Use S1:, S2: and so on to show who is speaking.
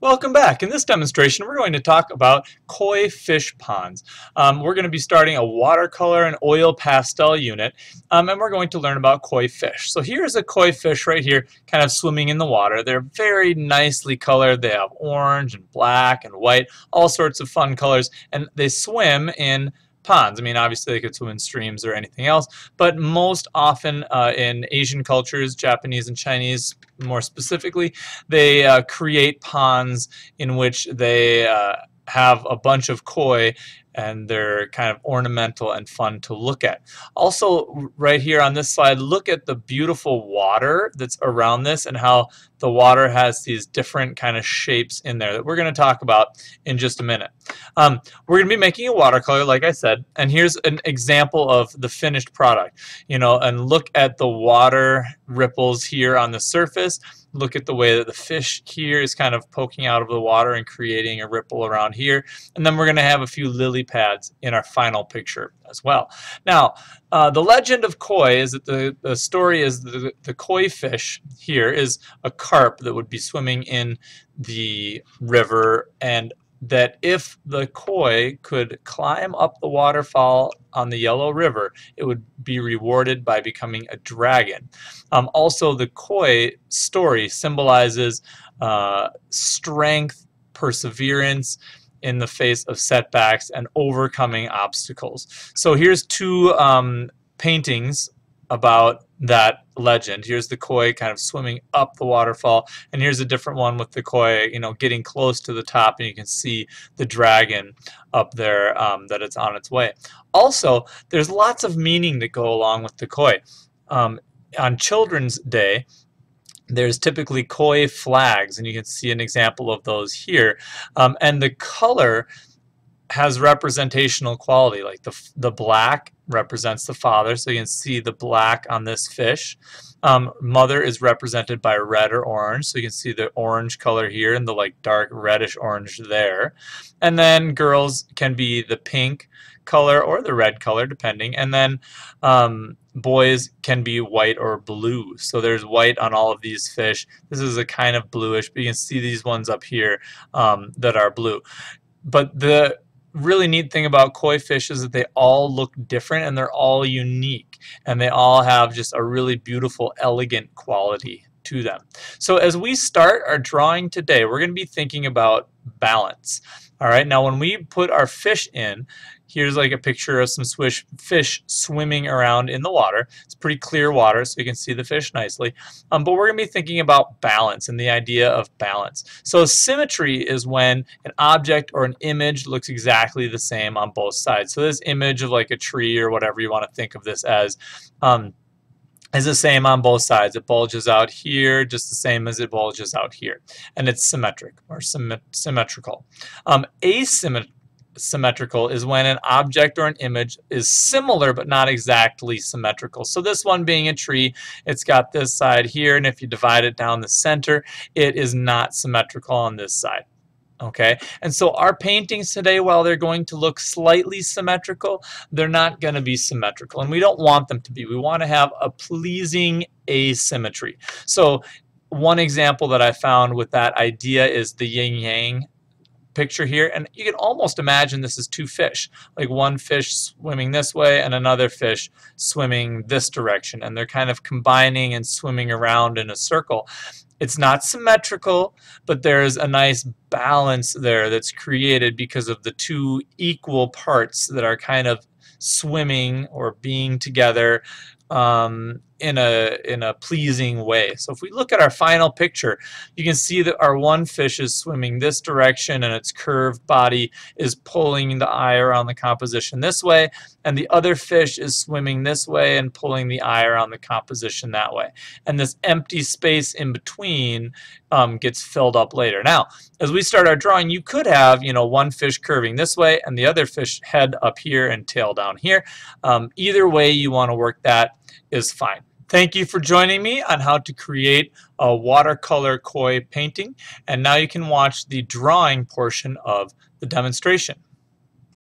S1: Welcome back. In this demonstration, we're going to talk about koi fish ponds. We're going to be starting a watercolor and oil pastel unit, and we're going to learn about koi fish. So here's a koi fish right here, kind of swimming in the water. They're very nicely colored. They have orange and black and white, all sorts of fun colors, and they swim in ponds. I mean, obviously they could swim in streams or anything else, but most often in Asian cultures, Japanese and Chinese more specifically, they create ponds in which they have a bunch of koi, and they're kind of ornamental and fun to look at. Also, right here on this slide, look at the beautiful water that's around this and how the water has these different kind of shapes in there that we're going to talk about in just a minute. We're going to be making a watercolor, like I said, and here's an example of the finished product. And look at the water ripples here on the surface. Look at the way that the fish here is kind of poking out of the water and creating a ripple around here. And then we're going to have a few lily pads in our final picture as well. Now, the legend of koi is that the story is the koi fish here is a carp that would be swimming in the river, and that if the koi could climb up the waterfall on the Yellow River, it would be rewarded by becoming a dragon. Also, the koi story symbolizes strength, perseverance in the face of setbacks, and overcoming obstacles. So here's two paintings about that legend. Here's the koi kind of swimming up the waterfall, and here's a different one with the koi, getting close to the top, and you can see the dragon up there, that it's on its way. Also, there's lots of meaning that go along with the koi. On Children's Day, there's typically koi flags, and you can see an example of those here. And the color has representational quality, like the black represents the father, so you can see the black on this fish. Mother is represented by red or orange, so you can see the orange color here and the dark reddish orange there. And then girls can be the pink color or the red color, depending. And then boys can be white or blue. So there's white on all of these fish. This is a kind of bluish, but you can see these ones up here that are blue. But the really neat thing about koi fish is that they all look different, and they're all unique, and they all have just a really beautiful, elegant quality to them. So as we start our drawing today, we're going to be thinking about balance. All right, now when we put our fish in, here's like a picture of some fish swimming around in the water. It's pretty clear water, so you can see the fish nicely. But we're going to be thinking about balance and the idea of balance. So symmetry is when an object or an image looks exactly the same on both sides. So this image of like a tree or whatever you want to think of this as, is the same on both sides. It bulges out here just the same as it bulges out here. And it's symmetric or symmetrical. Asymmetrical is when an object or an image is similar but not exactly symmetrical. So this one being a tree, it's got this side here, and if you divide it down the center, it is not symmetrical on this side. Okay, and so our paintings today, while they're going to look slightly symmetrical, they're not going to be symmetrical, and we don't want them to be. We want to have a pleasing asymmetry. So one example that I found with that idea is the yin-yang picture here, and you can almost imagine this is two fish, like one fish swimming this way and another fish swimming this direction, and they're kind of combining and swimming around in a circle. It's not symmetrical, but there's a nice balance there that's created because of the two equal parts that are kind of swimming or being together in a pleasing way. So if we look at our final picture, you can see that our one fish is swimming this direction, and its curved body is pulling the eye around the composition this way, and the other fish is swimming this way and pulling the eye around the composition that way. And this empty space in between gets filled up later. Now, as we start our drawing, you could have, one fish curving this way and the other fish head up here and tail down here. Either way you want to work that is fine. Thank you for joining me on how to create a watercolor koi painting, and now you can watch the drawing portion of the demonstration.